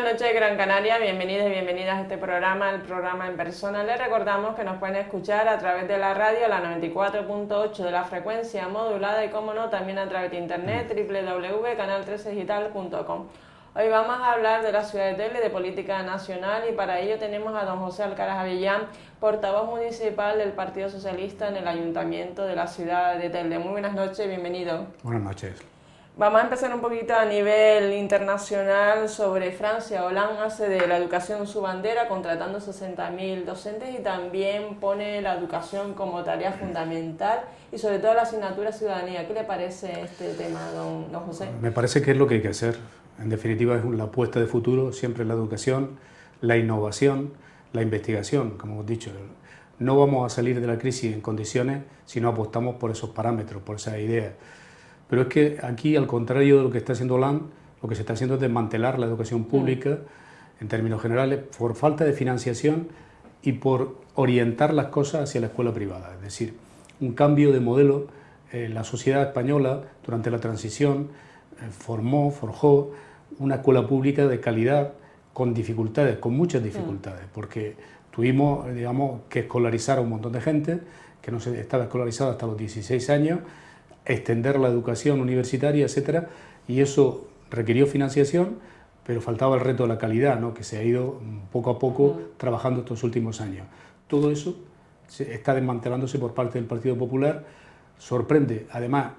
buenas noches, Gran Canaria. Bienvenidos y bienvenidas a este programa, el programa En Persona. Les recordamos que nos pueden escuchar a través de la radio, la 94.8 de la frecuencia modulada y, como no, también a través de internet, www.canal13digital.com. Hoy vamos a hablar de la ciudad de Telde, de política nacional, y para ello tenemos a don José Alcaraz Avellán, portavoz municipal del Partido Socialista en el Ayuntamiento de la ciudad de Telde. Muy buenas noches, bienvenido. Buenas noches. Vamos a empezar un poquito a nivel internacional sobre Francia. Hollande hace de la educación su bandera, contratando 60.000 docentes, y también pone la educación como tarea fundamental y sobre todo la asignatura ciudadanía. ¿Qué le parece este tema, don José? Me parece que es lo que hay que hacer. En definitiva, es la apuesta de futuro, siempre la educación, la innovación, la investigación, como hemos dicho. No vamos a salir de la crisis en condiciones si no apostamos por esos parámetros, por esas ideas. Pero es que aquí, al contrario de lo que está haciendo Hollande, lo que se está haciendo es desmantelar la educación pública, en términos generales, por falta de financiación y por orientar las cosas hacia la escuela privada. Es decir, un cambio de modelo. La sociedad española, durante la transición, forjó una escuela pública de calidad, con dificultades, con muchas dificultades, porque tuvimos, digamos, que escolarizar a un montón de gente que no se estaba escolarizada hasta los 16 años, extender la educación universitaria, etcétera, y eso requirió financiación, pero faltaba el reto de la calidad, ¿no?, que se ha ido poco a poco trabajando estos últimos años. Todo eso está desmantelándose por parte del Partido Popular. Sorprende, además,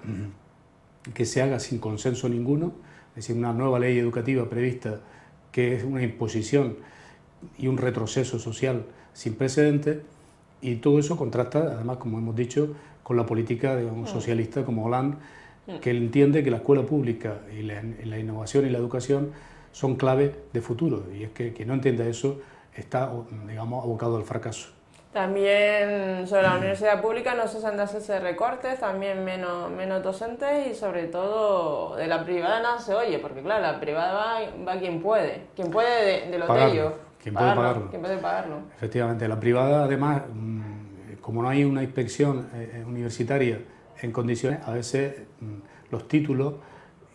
que se haga sin consenso ninguno, es decir, una nueva ley educativa prevista que es una imposición y un retroceso social sin precedentes, y todo eso contrasta, además, como hemos dicho, con la política de un socialista como Hollande, que él entiende que la escuela pública y la innovación y la educación son clave de futuro, y es que quien no entienda eso está, digamos, abocado al fracaso. También sobre la universidad pública no cesan de hacerse recortes, también menos docentes, y sobre todo de la privada nada se oye, porque claro, la privada va quien puede de los de ellos. Quien puede pagarlo. Quien puede pagarlo. Efectivamente, la privada, además, como no hay una inspección universitaria en condiciones, a veces los títulos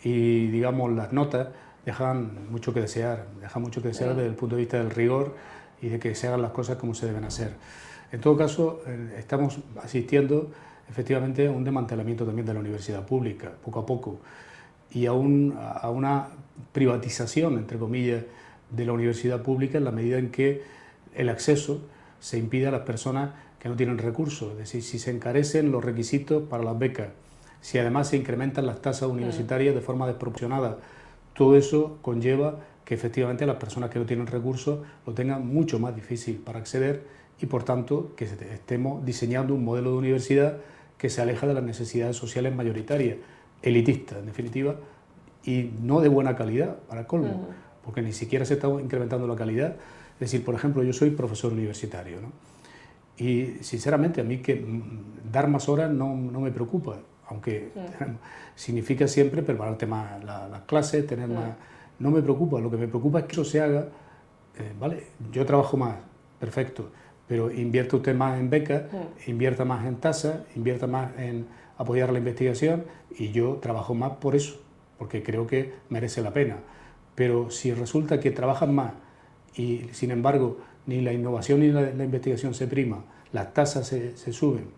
y, digamos, las notas dejan mucho que desear, desde el punto de vista del rigor y de que se hagan las cosas como se deben hacer. En todo caso, estamos asistiendo efectivamente a un desmantelamiento también de la universidad pública, poco a poco, y a una privatización, entre comillas, de la universidad pública, en la medida en que el acceso se impide a las personas que no tienen recursos. Es decir, si se encarecen los requisitos para las becas, si además se incrementan las tasas universitarias de forma desproporcionada, todo eso conlleva que efectivamente las personas que no tienen recursos lo tengan mucho más difícil para acceder, y por tanto que estemos diseñando un modelo de universidad que se aleja de las necesidades sociales mayoritarias, elitista en definitiva, y no de buena calidad, para colmo, porque ni siquiera se está incrementando la calidad. Es decir, por ejemplo, yo soy profesor universitario, ¿no?, y sinceramente a mí que dar más horas no me preocupa, aunque significa siempre prepararte más las clases, tener más. No me preocupa, lo que me preocupa es que eso se haga, ¿vale? Yo trabajo más, perfecto, pero invierta usted más en becas, invierta más en tasas, invierta más en apoyar la investigación, y yo trabajo más por eso, porque creo que merece la pena. Pero si resulta que trabajan más y, sin embargo, ni la innovación ni la investigación se prima, las tasas se suben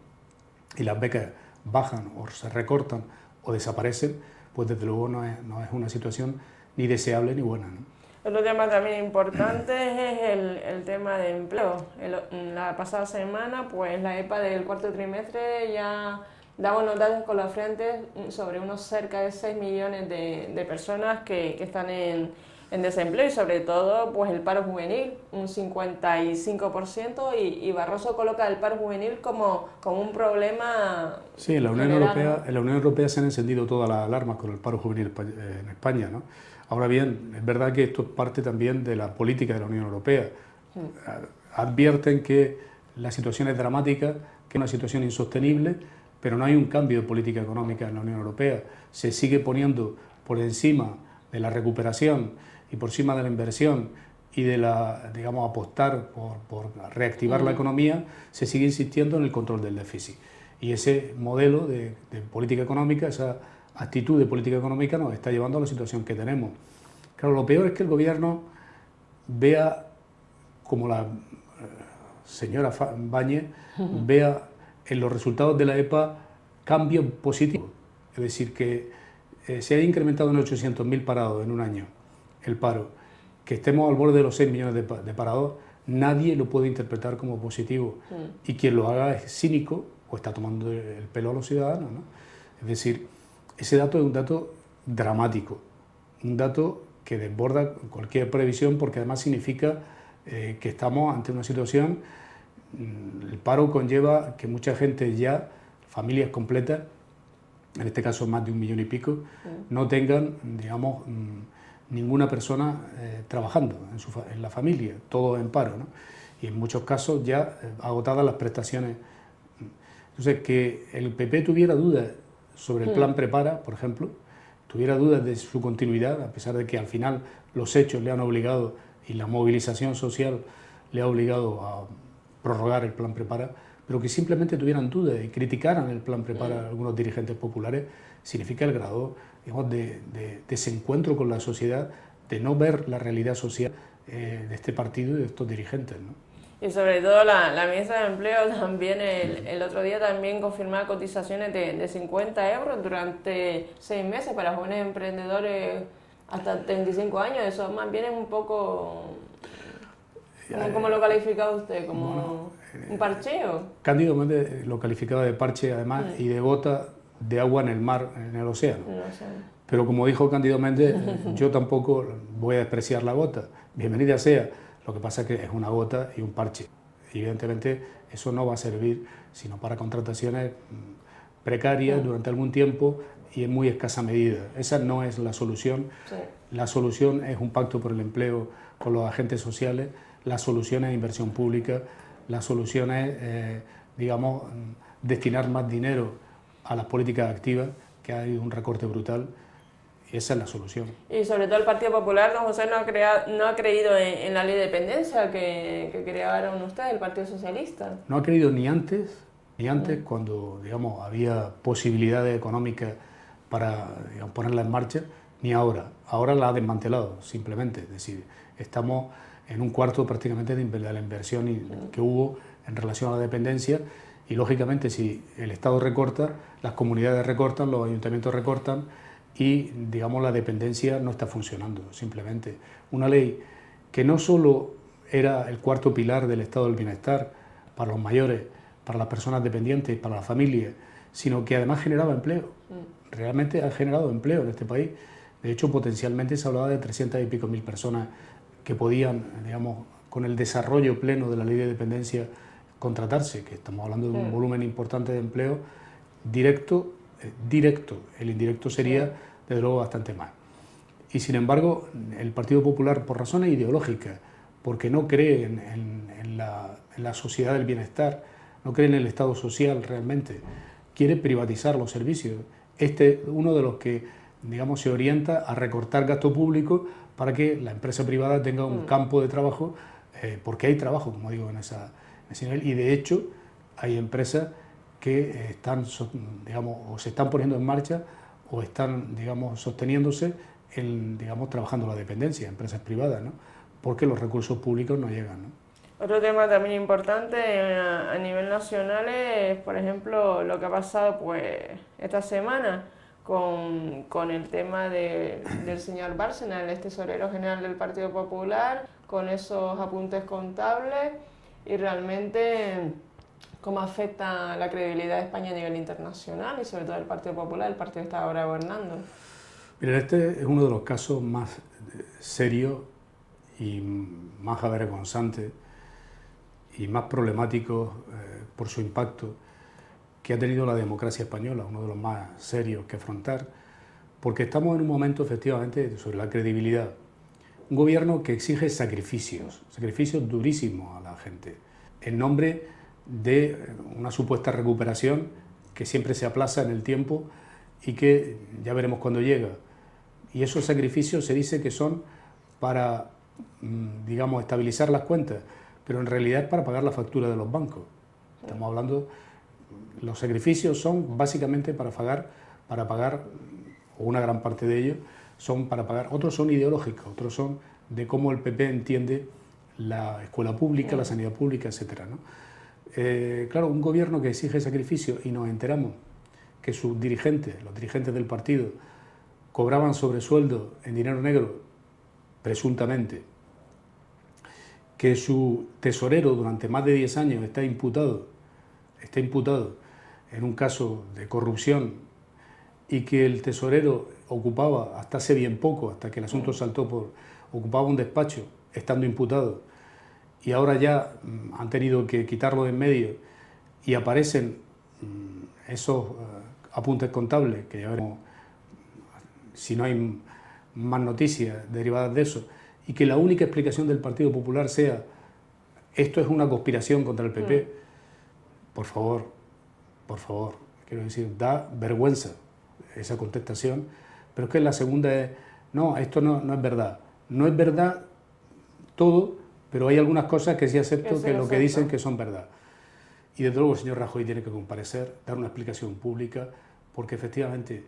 y las becas bajan o se recortan o desaparecen, pues desde luego no es una situación ni deseable ni buena, ¿no? Otro tema también importante es el tema de empleo. La pasada semana, pues la EPA del cuarto trimestre ya daba unos datos escalofriantes sobre unos cerca de 6 millones de personas que están en desempleo, y sobre todo pues el paro juvenil, un 55%, y Barroso coloca el paro juvenil como un problema. Sí, en la Unión Europea se han encendido todas las alarmas con el paro juvenil en España, ¿no? Ahora bien, es verdad que esto es parte también de la política de la Unión Europea. Advierten que la situación es dramática, que es una situación insostenible, pero no hay un cambio de política económica en la Unión Europea. Se sigue poniendo por encima de la recuperación y por encima de la inversión y de digamos, apostar por reactivar la economía, se sigue insistiendo en el control del déficit. Y ese modelo de política económica, esa actitud de política económica nos está llevando a la situación que tenemos. Claro, lo peor es que el gobierno vea como la señora Báñez vea en los resultados de la EPA cambios positivos. Es decir, que se haya incrementado en 800.000 parados en un año el paro, que estemos al borde de los 6 millones de parados, nadie lo puede interpretar como positivo. Y quien lo haga es cínico o está tomando el pelo a los ciudadanos, ¿no? Es decir, ese dato es un dato dramático, un dato que desborda cualquier previsión, porque además significa que estamos ante una situación. El paro conlleva que mucha gente ya, familias completas, en este caso más de 1 millón y pico, no tengan, digamos, ninguna persona trabajando en la familia, todo en paro, ¿no? Y en muchos casos ya agotadas las prestaciones. Entonces, que el PP tuviera dudas sobre el plan Prepara, por ejemplo, tuviera dudas de su continuidad, a pesar de que al final los hechos le han obligado y la movilización social le ha obligado a prorrogar el plan Prepara, pero que simplemente tuvieran dudas y criticaran el plan Prepara algunos dirigentes populares, significa el grado, digamos, de desencuentro con la sociedad, de no ver la realidad social de este partido y de estos dirigentes, ¿no? Y sobre todo la ministra de Empleo también el otro día también confirmaba cotizaciones de 50 euros durante 6 meses para jóvenes emprendedores hasta 35 años. Eso más bien es un poco... ¿Cómo lo califica usted? ¿Como un parcheo? Cándido Méndez lo calificaba de parche, además, y de gota de agua en el mar, en el océano. Pero como dijo Cándido Méndez, yo tampoco voy a despreciar la gota. Bienvenida sea. Lo que pasa es que es una gota y un parche. Y evidentemente eso no va a servir sino para contrataciones precarias durante algún tiempo y en muy escasa medida. Esa no es la solución. Sí. La solución es un pacto por el empleo con los agentes sociales, la solución es inversión pública, la solución es, digamos, destinar más dinero a las políticas activas, que ha habido un recorte brutal. Y esa es la solución. Y sobre todo el Partido Popular, don José, no ha creído en la ley de dependencia que crearon ustedes, el Partido Socialista. No ha creído ni antes cuando, digamos, había posibilidades económicas para, digamos, ponerla en marcha, ni ahora. Ahora la ha desmantelado, simplemente. Es decir, estamos en un cuarto prácticamente de la inversión que hubo en relación a la dependencia, y lógicamente si el Estado recorta, las comunidades recortan, los ayuntamientos recortan, y, digamos, la dependencia no está funcionando, simplemente. Una ley que no solo era el cuarto pilar del estado del bienestar para los mayores, para las personas dependientes, para las familias, sino que además generaba empleo. Realmente ha generado empleo en este país. De hecho, potencialmente se hablaba de 300 y pico mil personas que podían, digamos, con el desarrollo pleno de la ley de dependencia, contratarse, que estamos hablando de un volumen importante de empleo directo. El indirecto sería, desde luego, bastante más. Y sin embargo, el Partido Popular, por razones ideológicas, porque no cree en la sociedad del bienestar, no cree en el Estado social realmente, quiere privatizar los servicios. Este es uno de los que, digamos, se orienta a recortar gasto público para que la empresa privada tenga un campo de trabajo, porque hay trabajo, como digo, en ese nivel, y de hecho hay empresas que están, digamos, o se están poniendo en marcha o están, digamos, sosteniéndose, digamos, trabajando la dependencia, empresas privadas, ¿no? Porque los recursos públicos no llegan, ¿no? Otro tema también importante a nivel nacional es, por ejemplo, lo que ha pasado pues esta semana con el tema del señor Bárcenas, el tesorero general del Partido Popular, con esos apuntes contables, y realmente cómo afecta la credibilidad de España a nivel internacional y sobre todo el Partido Popular, el partido que está ahora gobernando. Mira, este es uno de los casos más serios y más avergonzantes y más problemáticos por su impacto que ha tenido la democracia española, uno de los más serios que afrontar, porque estamos en un momento efectivamente sobre la credibilidad. Un gobierno que exige sacrificios durísimos a la gente, en nombre de una supuesta recuperación que siempre se aplaza en el tiempo y que ya veremos cuándo llega. Y esos sacrificios se dice que son para, digamos, estabilizar las cuentas, pero en realidad es para pagar la factura de los bancos. Estamos hablando, los sacrificios son básicamente para pagar, o una gran parte de ellos son para pagar, otros son ideológicos, otros son de cómo el PP entiende la escuela pública, la sanidad pública, etc., ¿no? Claro, un gobierno que exige sacrificio y nos enteramos que sus dirigentes, los dirigentes del partido, cobraban sobresueldo en dinero negro, presuntamente, que su tesorero durante más de 10 años está imputado en un caso de corrupción y que el tesorero ocupaba hasta hace bien poco, hasta que el asunto saltó ocupaba un despacho estando imputado y ahora ya han tenido que quitarlo de en medio y aparecen esos apuntes contables, que ya veremos si no hay más noticias derivadas de eso, y que la única explicación del Partido Popular sea esto es una conspiración contra el PP, por favor, quiero decir, da vergüenza esa contestación, pero es que la segunda es, no, esto no es verdad. No es verdad todo, pero hay algunas cosas que sí acepto que lo que dicen que son verdad. Y desde luego el señor Rajoy tiene que comparecer, dar una explicación pública, porque efectivamente,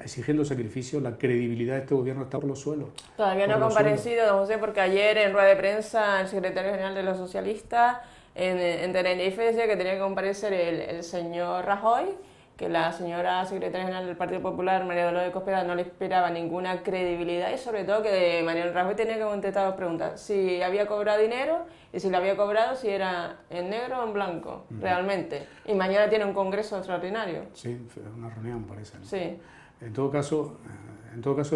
exigiendo sacrificios, la credibilidad de este gobierno está por los suelos. Todavía no ha comparecido, don José, porque ayer en rueda de prensa el secretario general de los socialistas en Tenerife decía que tenía que comparecer el señor Rajoy, que la señora secretaria general del Partido Popular, María Dolores Cospedal, no le esperaba ninguna credibilidad y sobre todo que Mariano Rajoy tenía que contestar dos preguntas: si había cobrado dinero y si lo había cobrado, si era en negro o en blanco, realmente. Y mañana tiene un congreso extraordinario. Sí, una reunión parece, ¿no? Sí. En todo caso,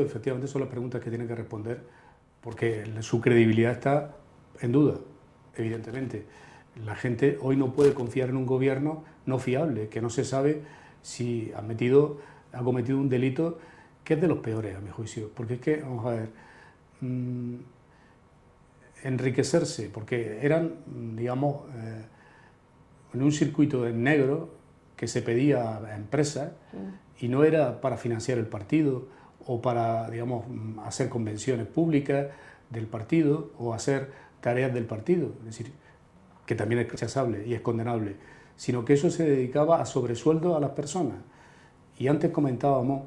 efectivamente son las preguntas que tiene que responder porque su credibilidad está en duda, evidentemente. La gente hoy no puede confiar en un gobierno no fiable, que no se sabe si ha cometido un delito que es de los peores, a mi juicio. Porque es que, vamos a ver, enriquecerse, porque eran, digamos, en un circuito en negro que se pedía a empresas y no era para financiar el partido o para, digamos, hacer convenciones públicas del partido o hacer tareas del partido, es decir, que también es rechazable y es condenable, sino que eso se dedicaba a sobresueldo a las personas. Y antes comentábamos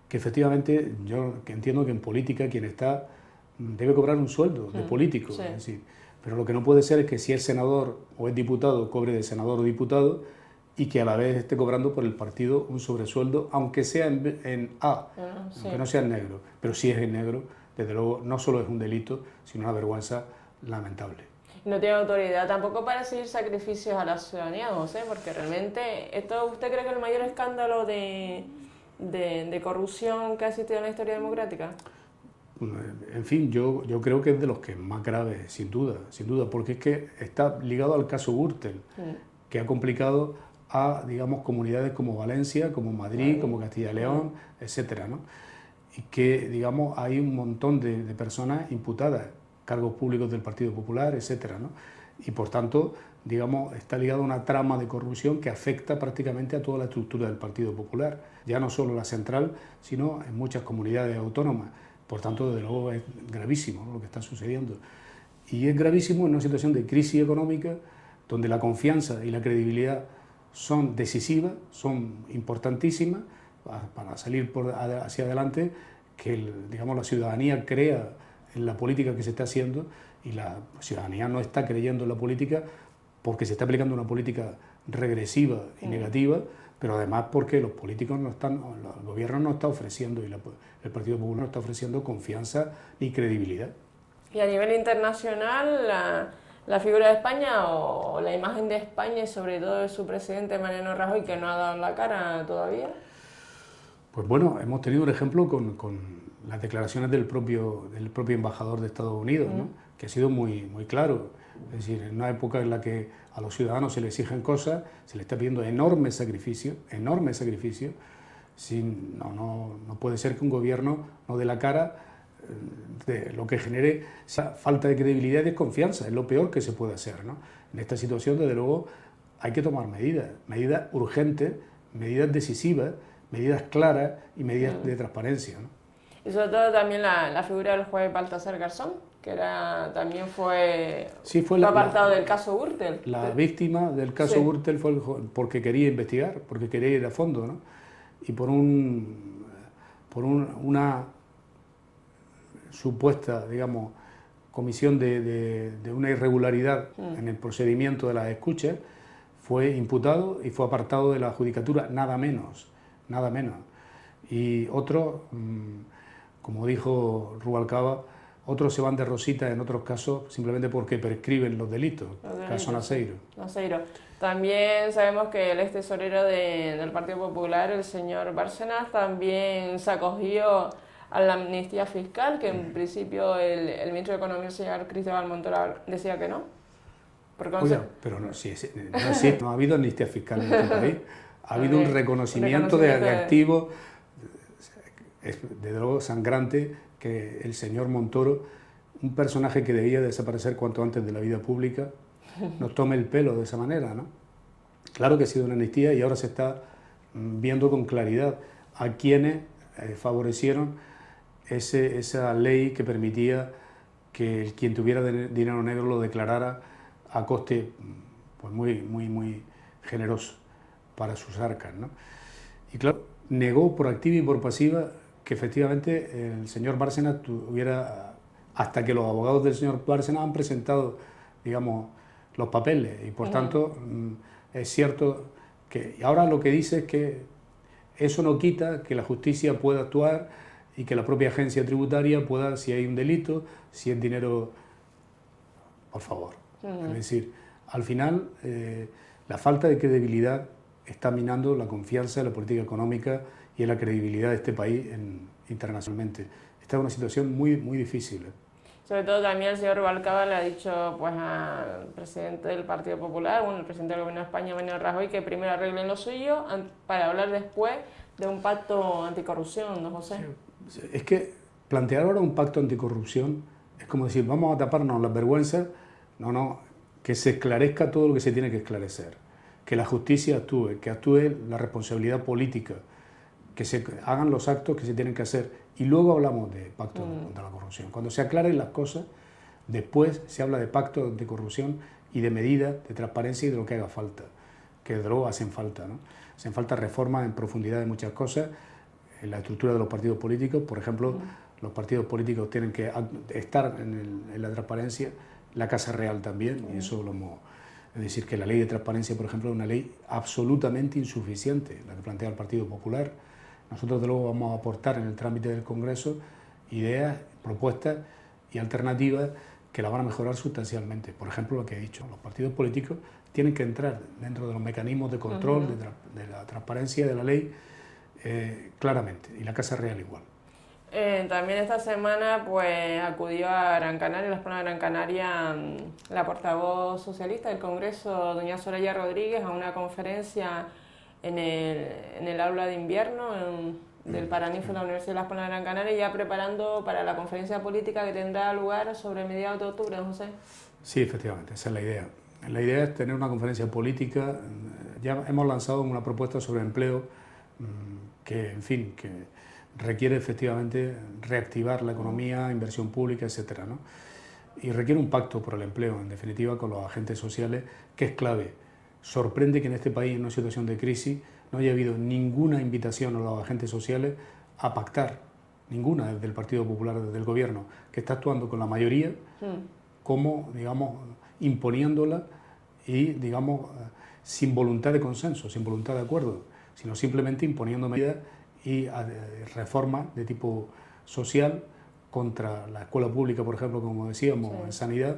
que efectivamente yo entiendo que en política quien está debe cobrar un sueldo de político, sí. Es decir, pero lo que no puede ser es que si es senador o es diputado cobre de senador o diputado y que a la vez esté cobrando por el partido un sobresueldo, aunque sea en A, aunque no sea en negro, pero si es en negro, desde luego no solo es un delito, sino una vergüenza lamentable. No tiene autoridad tampoco para exigir sacrificios a la ciudadanía, no sé, porque realmente, ¿usted cree que es el mayor escándalo de corrupción que ha existido en la historia democrática? En fin, yo creo que es de los que más graves, sin duda, porque es que está ligado al caso Gürtel, que ha complicado a, digamos, comunidades como Valencia, como Madrid, como Castilla y León, etcétera, ¿no? Y que, digamos, hay un montón de personas imputadas, cargos públicos del Partido Popular, etcétera, ¿no? Y por tanto, digamos, está ligado a una trama de corrupción que afecta prácticamente a toda la estructura del Partido Popular, ya no solo la central, sino en muchas comunidades autónomas. Por tanto, desde luego es gravísimo, ¿no?, lo que está sucediendo. Y es gravísimo en una situación de crisis económica donde la confianza y la credibilidad son decisivas, son importantísimas para salir hacia adelante, que digamos, la ciudadanía crea en la política que se está haciendo y la ciudadanía no está creyendo en la política porque se está aplicando una política regresiva y negativa, pero además porque los políticos no están, el gobierno no está ofreciendo y el Partido Popular no está ofreciendo confianza ni credibilidad. Y a nivel internacional, la figura de España o la imagen de España y sobre todo de su presidente Mariano Rajoy, que no ha dado la cara todavía. Pues bueno, hemos tenido un ejemplo con las declaraciones del propio embajador de Estados Unidos, ¿no?, que ha sido muy claro. Es decir, en una época en la que a los ciudadanos se les exigen cosas, se les está pidiendo enormes sacrificios. No puede ser que un gobierno no dé la cara, de lo que genere esa falta de credibilidad y desconfianza. Es lo peor que se puede hacer, ¿no? En esta situación, desde luego, hay que tomar medidas urgentes, medidas decisivas, medidas claras y medidas de transparencia, ¿no? Y sobre todo también la figura del juez Baltasar Garzón, que también fue apartado del caso Gürtel. La víctima del caso Gürtel fue porque quería investigar, porque quería ir a fondo, ¿no? Y por una supuesta, digamos, comisión de una irregularidad en el procedimiento de las escuchas, fue imputado y fue apartado de la judicatura, nada menos, nada menos. Y otros, como dijo Rubalcaba, otros se van de rosita en otros casos simplemente porque prescriben los delitos, caso Naseiro. También sabemos que el ex tesorero del Partido Popular, el señor Bárcenas, también se acogió a la amnistía fiscal, que en principio el ministro de Economía, el señor Cristóbal Montoro, decía que no. Oiga, pero no ha habido amnistía fiscal en este país, ha habido un reconocimiento de activos, desde luego sangrante, que el señor Montoro, un personaje que debía desaparecer cuanto antes de la vida pública, nos tome el pelo de esa manera, ¿no? Claro que ha sido una amnistía y ahora se está viendo con claridad a quienes favorecieron esa ley que permitía que quien tuviera dinero negro lo declarara a coste pues muy generoso para sus arcas, ¿no? Y claro, negó por activa y por pasiva que efectivamente el señor Bárcenas tuviera, hasta que los abogados del señor Bárcenas han presentado, digamos, los papeles, y por tanto es cierto que ahora lo que dice es que eso no quita que la justicia pueda actuar y que la propia agencia tributaria pueda, si hay un delito, si es dinero, por favor. Es decir, al final la falta de credibilidad está minando la confianza en la política económica y en la credibilidad de este país internacionalmente. Esta es una situación muy difícil. Sobre todo también el señor Rubalcaba le ha dicho pues al presidente del Partido Popular, el presidente del Gobierno de España, Mariano Rajoy, que primero arreglen lo suyo para hablar después de un pacto anticorrupción, ¿no, José? Es que plantear ahora un pacto anticorrupción es como decir, vamos a taparnos las vergüenzas, no, que se esclarezca todo lo que se tiene que esclarecer, que la justicia actúe, que actúe la responsabilidad política, que se hagan los actos que se tienen que hacer y luego hablamos de pacto contra la corrupción. Cuando se aclaren las cosas, después se habla de pacto de corrupción y de medidas de transparencia y de lo que haga falta, que de luego hacen falta, ¿no? Hacen falta reformas en profundidad de muchas cosas, en la estructura de los partidos políticos, por ejemplo, los partidos políticos tienen que estar en la transparencia, la Casa Real también, y eso lo hemos... Es decir, que la ley de transparencia, por ejemplo, es una ley absolutamente insuficiente, la que plantea el Partido Popular. Nosotros, de luego, vamos a aportar en el trámite del Congreso ideas, propuestas y alternativas que la van a mejorar sustancialmente. Por ejemplo, lo que he dicho, los partidos políticos tienen que entrar dentro de los mecanismos de control, de la transparencia de la ley, claramente, y la Casa Real igual. También esta semana pues acudió a Gran Canaria, las Palmas de Gran Canaria, la portavoz socialista del Congreso, doña Soraya Rodríguez, a una conferencia en el aula de invierno del Paraninfo de la Universidad de las Palmas de Gran Canaria, ya preparando para la conferencia política que tendrá lugar sobre mediados de octubre, José. Sí, efectivamente, esa es la idea. La idea es tener una conferencia política. Ya hemos lanzado una propuesta sobre empleo que, en fin, que requiere efectivamente reactivar la economía, inversión pública, etcétera, ¿no? Y requiere un pacto por el empleo, en definitiva, con los agentes sociales, que es clave. Sorprende que en este país, en una situación de crisis, no haya habido ninguna invitación a los agentes sociales a pactar, ninguna desde el Partido Popular, desde el Gobierno, que está actuando con la mayoría, como, digamos, imponiéndola y, digamos, sin voluntad de consenso, sin voluntad de acuerdo, sino simplemente imponiendo medidas y reformas de tipo social contra la escuela pública, por ejemplo, como decíamos, en sanidad,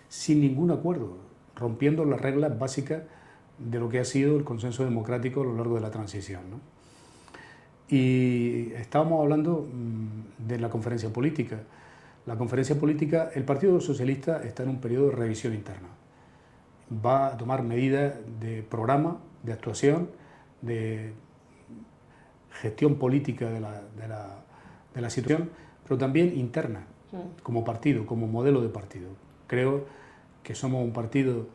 sin ningún acuerdo, rompiendo las reglas básicas de lo que ha sido el consenso democrático a lo largo de la transición, ¿no? Y estábamos hablando de la conferencia política. La conferencia política, el Partido Socialista está en un periodo de revisión interna. Va a tomar medidas de programa, de actuación, de gestión política de la situación, pero también interna, como partido, como modelo de partido. Creo que somos un partido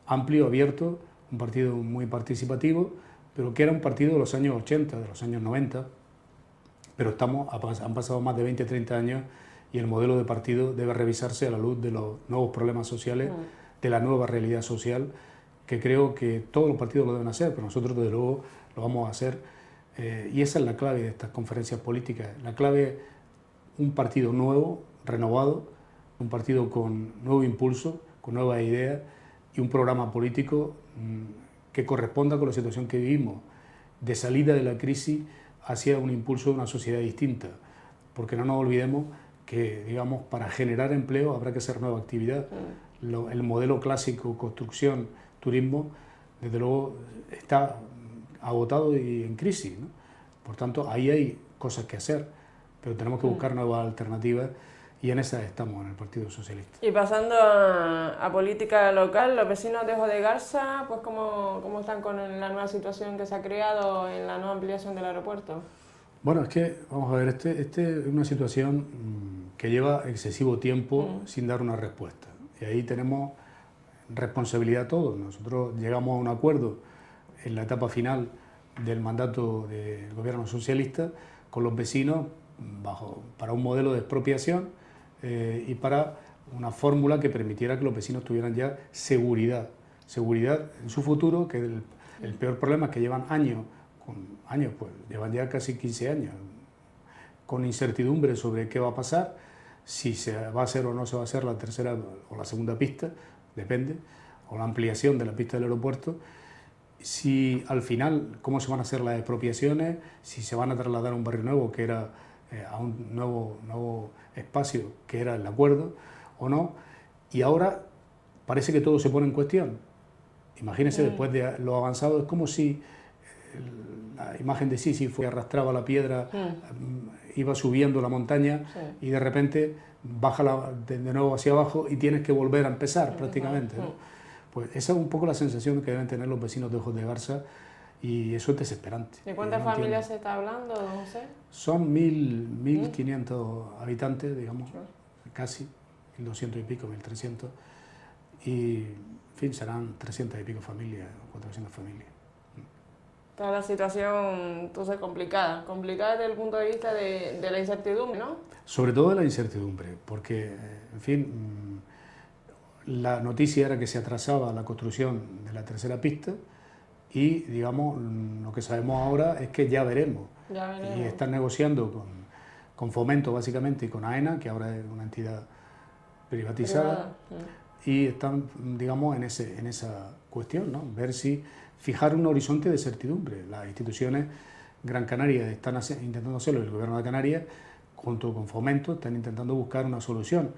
amplio, abierto, un partido muy participativo, pero que era un partido de los años 80, de los años 90, pero han pasado más de 20, 30 años y el modelo de partido debe revisarse a la luz de los nuevos problemas sociales, de la nueva realidad social, que creo que todos los partidos lo deben hacer, pero nosotros desde luego lo vamos a hacer. Y esa es la clave de estas conferencias políticas. La clave, un partido nuevo, renovado, un partido con nuevo impulso, con nuevas ideas y un programa político que corresponda con la situación que vivimos, de salida de la crisis hacia un impulso de una sociedad distinta, porque no nos olvidemos que, digamos, para generar empleo habrá que hacer nueva actividad. El modelo clásico, construcción, turismo, desde luego está agotado y en crisis, ¿no? Por tanto, ahí hay cosas que hacer, pero tenemos que buscar nuevas alternativas y en esas estamos en el Partido Socialista. Y pasando a política local, los vecinos de Ojo de Garza, pues ¿cómo están con la nueva situación que se ha creado en la nueva ampliación del aeropuerto? Bueno, es que, vamos a ver, este es una situación que lleva excesivo tiempo sin dar una respuesta. Y ahí tenemos responsabilidad todos. Nosotros llegamos a un acuerdo en la etapa final del mandato del gobierno socialista con los vecinos para un modelo de expropiación y para una fórmula que permitiera que los vecinos tuvieran ya seguridad en su futuro, que el peor problema es que llevan años, pues llevan ya casi 15 años, con incertidumbre sobre qué va a pasar, si se va a hacer o no se va a hacer la tercera o la segunda pista, depende, o la ampliación de la pista del aeropuerto, si al final cómo se van a hacer las expropiaciones, si se van a trasladar a un barrio nuevo que era a un nuevo espacio que era el acuerdo o no, y ahora parece que todo se pone en cuestión. Imagínense, después de lo avanzado, es como si la imagen de Sísifo que arrastraba la piedra, iba subiendo la montaña y de repente baja de nuevo hacia abajo y tienes que volver a empezar prácticamente, ¿no? Pues esa es un poco la sensación que deben tener los vecinos de Ojos de Garza y eso es desesperante. ¿De cuántas familias se está hablando, don José? Son 1.500 habitantes, digamos, casi, 1.200 y pico, 1.300, y en fin, serán 300 y pico familias, 400 familias. Toda la situación entonces complicada desde el punto de vista de la incertidumbre, ¿no? Sobre todo de la incertidumbre, porque, en fin, la noticia era que se atrasaba la construcción de la tercera pista y, digamos, lo que sabemos ahora es que ya veremos. Y están negociando con Fomento, básicamente, y con AENA, que ahora es una entidad privatizada, y están, digamos, en esa cuestión, ¿no? Ver si fijar un horizonte de certidumbre. Las instituciones Gran Canaria están intentando hacerlo, el gobierno de Canarias, junto con Fomento, están intentando buscar una solución.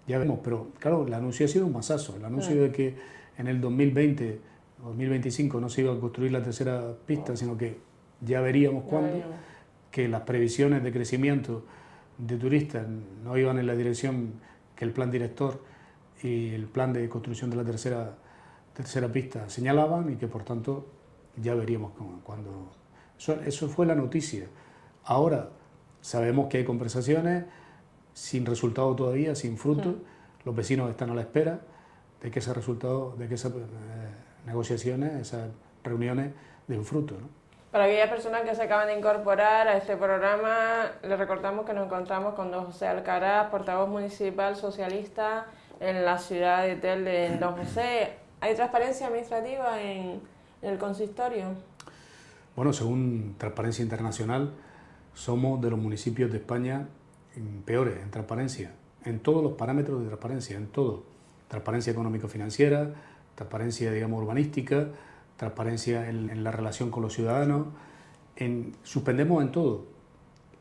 Ya vemos, pero claro, el anuncio ha sido un masazo. El anuncio de que en el 2020 o 2025 no se iba a construir la tercera pista, sino que ya veríamos cuándo, que las previsiones de crecimiento de turistas no iban en la dirección que el plan director y el plan de construcción de la tercera pista señalaban y que por tanto ya veríamos cuándo. Eso fue la noticia. Ahora sabemos que hay conversaciones sin resultado todavía, sin fruto. Los vecinos están a la espera de que ese resultado, de que esas negociaciones, esas reuniones den fruto, ¿no? Para aquellas personas que se acaban de incorporar a este programa, les recordamos que nos encontramos con don José Alcaraz, portavoz municipal socialista en la ciudad de Telde. Don José, ¿hay transparencia administrativa en el consistorio? Bueno, según Transparencia Internacional, somos de los municipios de España peores en transparencia, en todos los parámetros de transparencia, en todo. Transparencia económico-financiera, transparencia, digamos, urbanística, transparencia en la relación con los ciudadanos, suspendemos en todo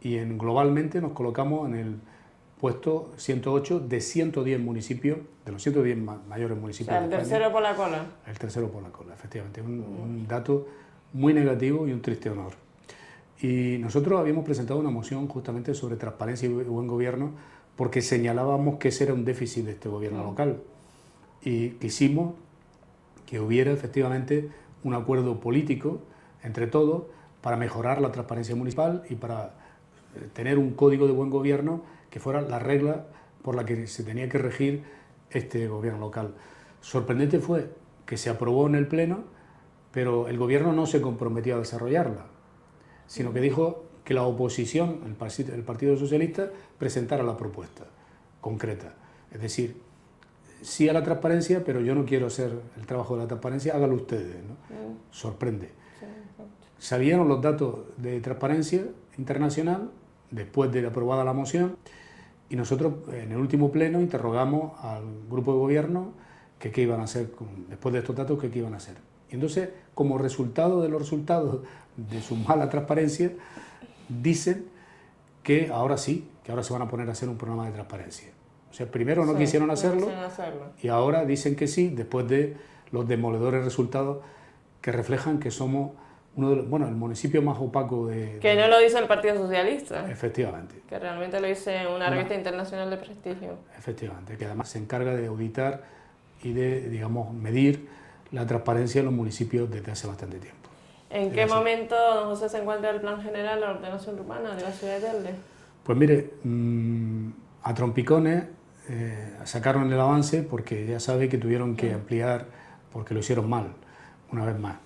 y globalmente nos colocamos en el puesto 108 de 110 municipios, de los 110 mayores municipios. O sea, el tercero por la cola. El tercero por la cola, efectivamente. Un dato muy negativo y un triste honor. Y nosotros habíamos presentado una moción justamente sobre transparencia y buen gobierno porque señalábamos que ese era un déficit de este gobierno local y quisimos que hubiera efectivamente un acuerdo político entre todos para mejorar la transparencia municipal y para tener un código de buen gobierno que fuera la regla por la que se tenía que regir este gobierno local. Sorprendente fue que se aprobó en el Pleno, pero el gobierno no se comprometió a desarrollarla, sino que dijo que la oposición, el Partido Socialista, presentara la propuesta concreta. Es decir, sí a la transparencia, pero yo no quiero hacer el trabajo de la transparencia, hágalo ustedes, ¿no? Sorprende. Sabían los datos de Transparencia Internacional, después de aprobada la moción, Y nosotros en el último pleno interrogamos al grupo de gobierno que qué iban a hacer, después de estos datos, que qué iban a hacer. Y entonces, como resultado de los resultados de su mala transparencia, dicen que ahora sí, que ahora se van a poner a hacer un programa de transparencia. O sea, primero no quisieron hacerlo y ahora dicen que sí, después de los demoledores resultados que reflejan que somos uno de los, bueno, el municipio más opaco de... Que no lo dice el Partido Socialista. Efectivamente. Que realmente lo dice una revista internacional de prestigio. Efectivamente, que además se encarga de auditar y de, digamos, medir la transparencia en los municipios desde hace bastante tiempo. ¿En qué momento, don José, se encuentra el plan general de la ordenación urbana de la ciudad de Telde? Pues mire, a trompicones sacaron el avance porque ya sabe que tuvieron que ampliar porque lo hicieron mal, una vez más.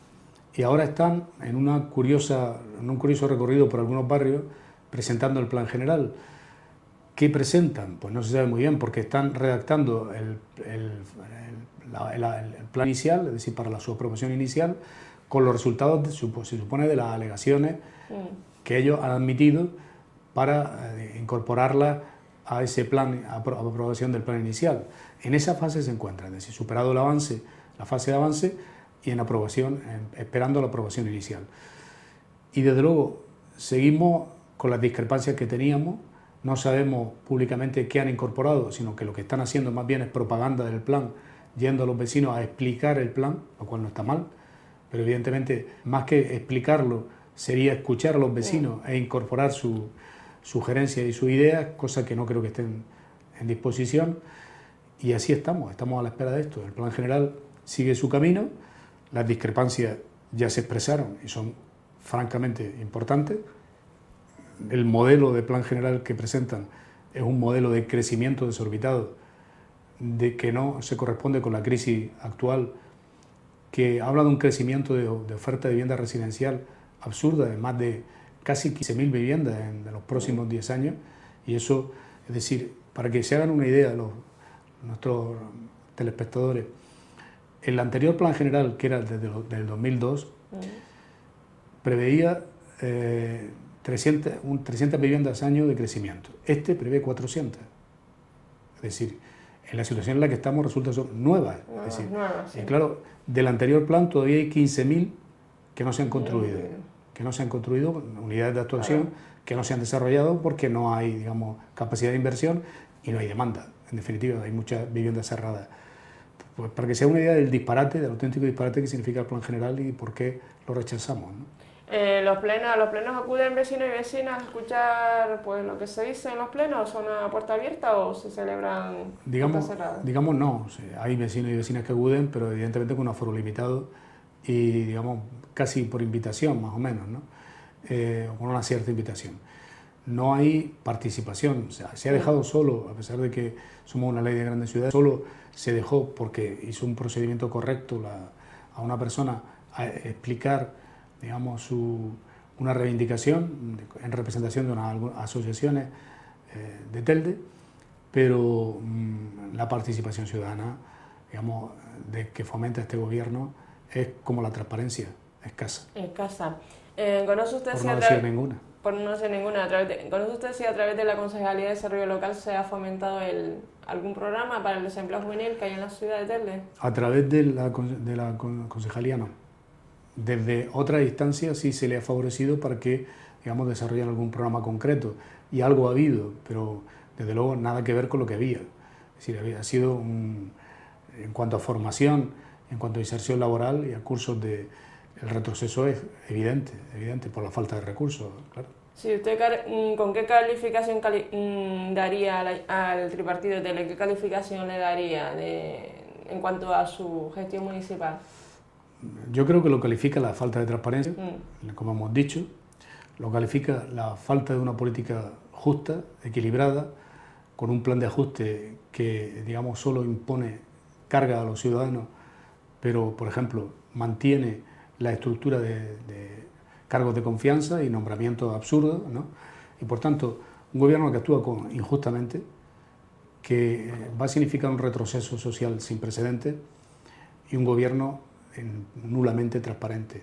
Y ahora están en un curioso recorrido por algunos barrios presentando el plan general. ¿Qué presentan? Pues no se sabe muy bien porque están redactando el plan inicial, es decir, para su aprobación inicial, con los resultados, se supone, de las alegaciones que ellos han admitido para incorporarlas a ese plan, a aprobación del plan inicial. En esa fase se encuentran, es decir, superado el avance, la fase de avance, y en aprobación, esperando la aprobación inicial. Y desde luego seguimos con las discrepancias que teníamos, no sabemos públicamente qué han incorporado, sino que lo que están haciendo más bien es propaganda del plan, yendo a los vecinos a explicar el plan, lo cual no está mal, pero evidentemente más que explicarlo sería escuchar a los vecinos e incorporar sus sugerencias y sus ideas, cosa que no creo que estén en disposición, y así estamos a la espera de esto. El plan general sigue su camino, las discrepancias ya se expresaron y son francamente importantes. El modelo de plan general que presentan es un modelo de crecimiento desorbitado, de que no se corresponde con la crisis actual, que habla de un crecimiento de oferta de vivienda residencial absurda, de más de casi 15.000 viviendas en los próximos 10 años, y eso, es decir, para que se hagan una idea nuestros telespectadores, el anterior plan general, que era desde el 2002, preveía 300 viviendas al año de crecimiento. Este prevé 400. Es decir, en la situación en la que estamos resulta son nuevas. Es decir, sí. Y claro, del anterior plan todavía hay 15.000 que no se han construido. Que no se han construido, unidades de actuación que no se han desarrollado porque no hay, digamos, capacidad de inversión y no hay demanda. En definitiva, hay muchas viviendas cerradas. Pues para que sea una idea del disparate, del auténtico disparate que significa el plan general y por qué lo rechazamos, ¿no? ¿A los plenos acuden vecinos y vecinas a escuchar pues, lo que se dice en los plenos? ¿Son a puerta abierta o se celebran puertas cerradas? Digamos no, o sea, hay vecinos y vecinas que acuden, pero evidentemente con un aforo limitado y digamos casi por invitación más o menos, ¿no? O con una cierta invitación. No hay participación, o sea, se ha dejado solo, a pesar de que somos una ley de grandes ciudades, solo se dejó porque hizo un procedimiento correcto a una persona a explicar, digamos, una reivindicación en representación de unas asociaciones de Telde, pero la participación ciudadana, digamos, de que fomenta este gobierno es como la transparencia, escasa. Escasa. ¿Conoce usted por no decir ninguna? Por no decir ninguna. ¿Conoce usted si a través de la Concejalía de Desarrollo Local se ha fomentado algún programa para el desempleo juvenil que hay en la ciudad de Telde? A través de la Concejalía no. Desde otras instancias sí se le ha favorecido para que, digamos, desarrollen algún programa concreto, y algo ha habido, pero desde luego nada que ver con lo que había. Es decir, ha sido en cuanto a formación, en cuanto a inserción laboral y a cursos el retroceso es evidente por la falta de recursos, claro. Sí, ¿usted con qué calificación daría al tripartito de Telde? ¿Qué calificación le daría en cuanto a su gestión municipal? Yo creo que lo califica la falta de transparencia, como hemos dicho, lo califica la falta de una política justa, equilibrada, con un plan de ajuste que, digamos, solo impone carga a los ciudadanos, pero, por ejemplo, mantiene la estructura de cargos de confianza y nombramientos absurdos, ¿no? Y, por tanto, un gobierno que actúa injustamente, que va a significar un retroceso social sin precedentes, y un gobierno nulamente transparente.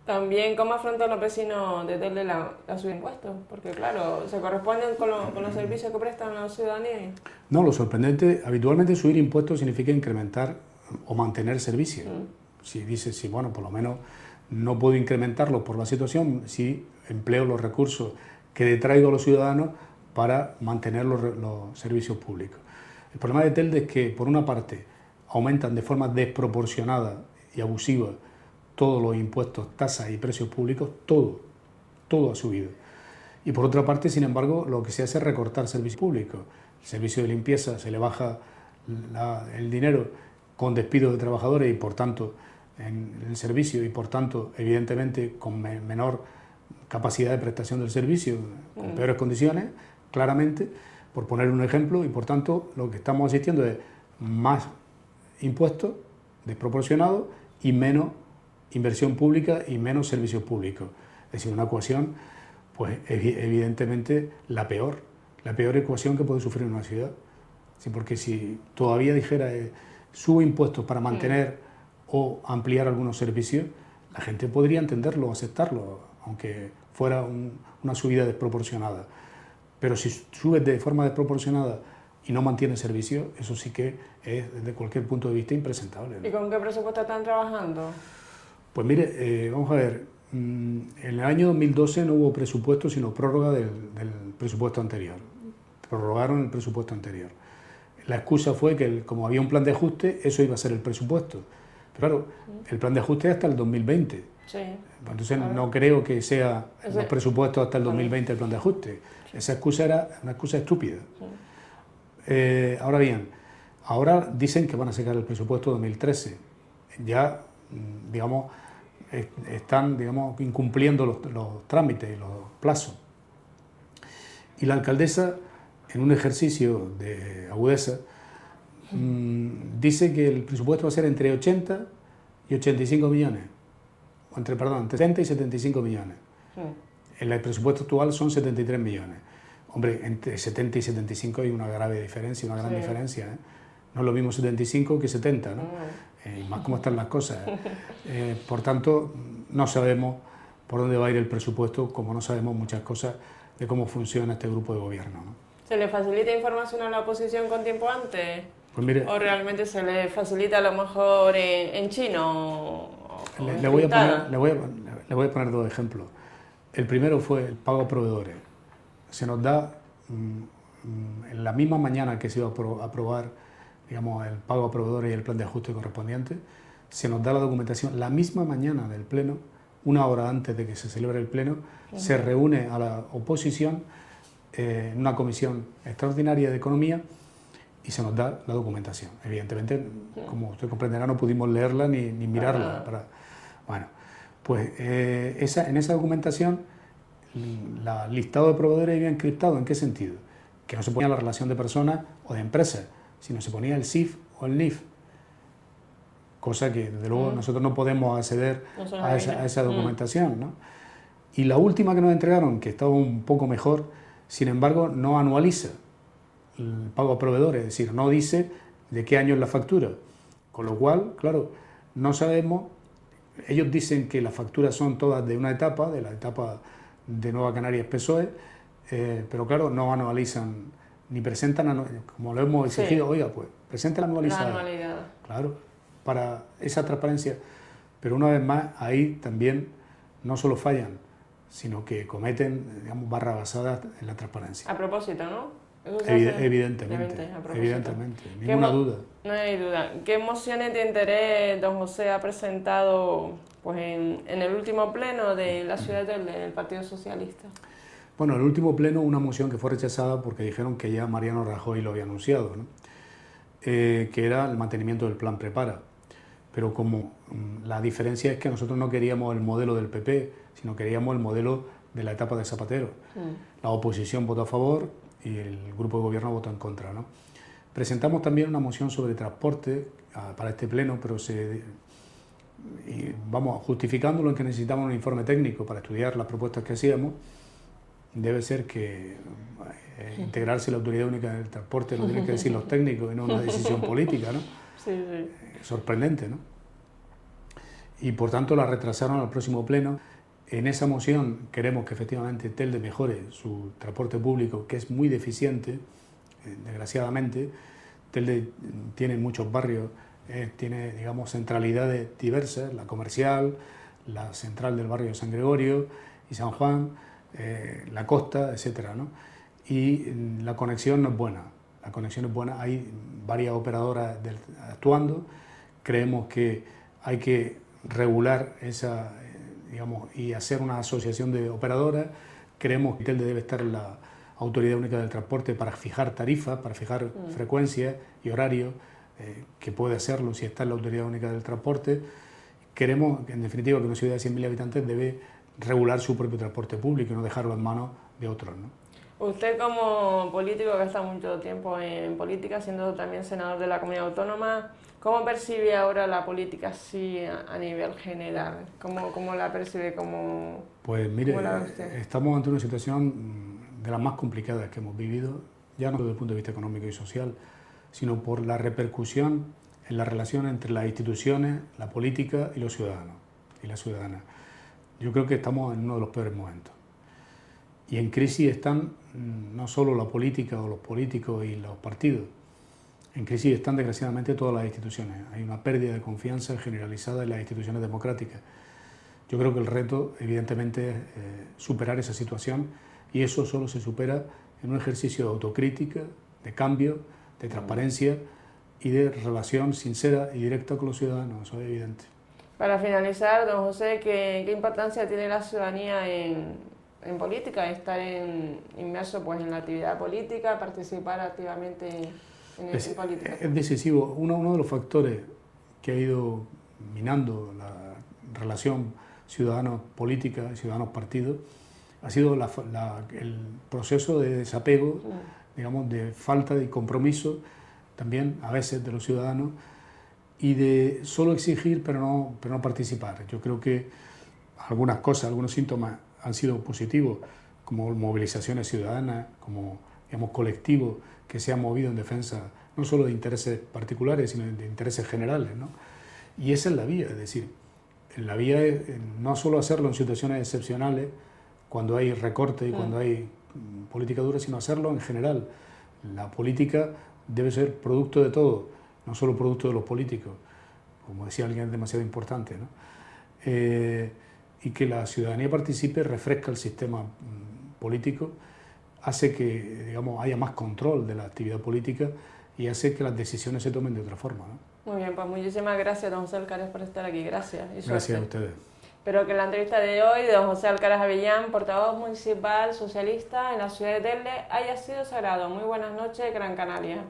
También, ¿cómo afrontan los vecinos de Telde la subida de impuestos? Porque, claro, ¿se corresponden con los servicios que prestan a la ciudadanía? No, lo sorprendente, habitualmente subir impuestos significa incrementar o mantener servicios. Si dices, sí, bueno, por lo menos no puedo incrementarlos por la situación, si empleo los recursos que detraigo a los ciudadanos para mantener los servicios públicos. El problema de Telde es que, por una parte, aumentan de forma desproporcionada y abusiva todos los impuestos, tasas y precios públicos, todo ha subido. Y por otra parte, sin embargo, lo que se hace es recortar servicios públicos. El servicio de limpieza se le baja el dinero con despidos de trabajadores y por tanto en el servicio y por tanto evidentemente con menor capacidad de prestación del servicio, con peores condiciones, claramente, por poner un ejemplo, y por tanto lo que estamos asistiendo es más impuestos desproporcionados y menos inversión pública y menos servicios públicos. Es decir, una ecuación, pues evidentemente la peor ecuación que puede sufrir una ciudad. Sí, porque si todavía dijera subo impuestos para mantener o ampliar algunos servicios, la gente podría entenderlo, aceptarlo, aunque fuera una subida desproporcionada. Pero si subes de forma desproporcionada y no mantienes servicios, eso sí que es, desde cualquier punto de vista, impresentable, ¿no? ¿Y con qué presupuesto están trabajando? Pues mire, vamos a ver, en el año 2012 no hubo presupuesto, sino prórroga del presupuesto anterior. Prorrogaron el presupuesto anterior. La excusa fue que, como había un plan de ajuste, eso iba a ser el presupuesto. Pero claro, el plan de ajuste es hasta el 2020. Sí. Entonces no creo que sea los presupuestos hasta el 2020 el plan de ajuste. Esa excusa era una excusa estúpida. Ahora bien, ahora dicen que van a sacar el presupuesto 2013. Ya, digamos, están, digamos, incumpliendo los trámites y los plazos. Y la alcaldesa, en un ejercicio de agudeza, dice que el presupuesto va a ser entre 80 y 85 millones, entre 70 y 75 millones. En el presupuesto actual son 73 millones. Hombre, entre 70 y 75 hay una grave diferencia, una gran diferencia, ¿eh? No es lo mismo 75 que 70, ¿no? Y más cómo están las cosas. Por tanto, no sabemos por dónde va a ir el presupuesto, como no sabemos muchas cosas de cómo funciona este grupo de gobierno, ¿no? ¿Se le facilita información a la oposición con tiempo antes? Pues mire, ¿O realmente se le facilita a lo mejor en chino? Le voy a poner dos ejemplos. El primero fue el pago a proveedores. Se nos da, en la misma mañana que se iba a aprobar, digamos, el pago a proveedores y el plan de ajuste correspondiente, se nos da la documentación la misma mañana del Pleno, una hora antes de que se celebre el Pleno, se reúne a la oposición en una comisión extraordinaria de Economía y se nos da la documentación. Evidentemente, como usted comprenderá, no pudimos leerla ni mirarla. Bueno, pues en esa documentación, el listado de proveedores iba encriptado. ¿En qué sentido? Que no se ponía la relación de personas o de empresas, sino se ponía el SIF o el NIF, cosa que desde luego nosotros no podemos acceder a esa documentación, ¿no? Y la última que nos entregaron, que estaba un poco mejor, sin embargo no anualiza el pago a proveedores, es decir, no dice de qué año es la factura, con lo cual, claro, no sabemos. Ellos dicen que las facturas son todas de una etapa, de la etapa de Nueva Canarias PSOE, pero claro, no anualizan ni presentan, como lo hemos exigido, oiga, pues presente la anualizada. La anualidad. Claro, para esa transparencia. Pero una vez más, ahí también no solo fallan, sino que cometen, digamos, barras basadas en la transparencia. A propósito, ¿no? Evidentemente, ninguna duda. No hay duda. ¿Qué mociones de interés don José ha presentado pues, en el último pleno de la ciudad del Partido Socialista? Bueno, en el último pleno una moción que fue rechazada porque dijeron que ya Mariano Rajoy lo había anunciado, ¿no? Que era el mantenimiento del plan Prepara. Pero como la diferencia es que nosotros no queríamos el modelo del PP, sino queríamos el modelo de la etapa de Zapatero. La oposición votó a favor y el grupo de gobierno votó en contra, ¿no? Presentamos también una moción sobre transporte para este pleno, pero vamos justificándolo en que necesitamos un informe técnico para estudiar las propuestas que hacíamos. Debe ser que integrarse la Autoridad Única del Transporte lo tienen que decir los técnicos y no una decisión política, ¿no? Sí. Sorprendente, ¿no? y por tanto la retrasaron al próximo pleno. En esa moción queremos que efectivamente Telde mejore su transporte público, que es muy deficiente, desgraciadamente. Telde tiene muchos barrios, tiene, digamos, centralidades diversas, la comercial, la central del barrio de San Gregorio y San Juan, la costa, etcétera, ¿no? Y la conexión no es buena. La conexión es buena, hay varias operadoras actuando. Creemos que hay que regular esa, digamos, y hacer una asociación de operadoras. Creemos que Telde debe estar en la Autoridad Única del Transporte para fijar tarifas, para fijar frecuencias y horarios, que puede hacerlo si está en la Autoridad Única del Transporte. Queremos, en definitiva, que una ciudad de 100.000 habitantes debe regular su propio transporte público y no dejarlo en manos de otros, ¿no? Usted como político que está mucho tiempo en política, siendo también senador de la Comunidad Autónoma, ¿cómo percibe ahora la política así a nivel general? ¿Cómo la percibe? Pues mire, ¿cómo la ve usted? estamos ante una situación de las más complicadas que hemos vivido, ya no desde el punto de vista económico y social, sino por la repercusión en la relación entre las instituciones, la política y los ciudadanos y las ciudadanas. Yo creo que estamos en uno de los peores momentos. Y en crisis están no solo la política o los políticos y los partidos, en crisis están desgraciadamente todas las instituciones. Hay una pérdida de confianza generalizada en las instituciones democráticas. Yo creo que el reto, evidentemente, es superar esa situación, y eso solo se supera en un ejercicio de autocrítica, de cambio, de transparencia y de relación sincera y directa con los ciudadanos, eso es evidente. Para finalizar, don José, ¿qué importancia tiene la ciudadanía en política, estar inmerso pues, en la actividad política, participar activamente en política? Es decisivo. Uno de los factores que ha ido minando la relación ciudadanos-política y ciudadanos-partidos ha sido el proceso de desapego, digamos, de falta de compromiso también a veces de los ciudadanos, y de solo exigir pero no participar. Yo creo que algunas cosas, algunos síntomas han sido positivos, como movilizaciones ciudadanas, como, digamos, colectivos que se han movido en defensa no solo de intereses particulares, sino de intereses generales, ¿no? Y esa es la vía, es decir, la vía es no solo hacerlo en situaciones excepcionales, cuando hay recorte y cuando hay política dura, sino hacerlo en general. La política debe ser producto de todo, no solo producto de los políticos, como decía alguien demasiado importante, ¿no? Y que la ciudadanía participe refresca el sistema político, hace que, digamos, haya más control de la actividad política y hace que las decisiones se tomen de otra forma, ¿no? Muy bien, pues muchísimas gracias, don José Alcaraz, por estar aquí. Gracias. Gracias a ustedes. Espero que la entrevista de hoy de don José Alcaraz Avellán, portavoz municipal socialista en la ciudad de Telde, haya sido sagrado. Muy buenas noches, Gran Canaria.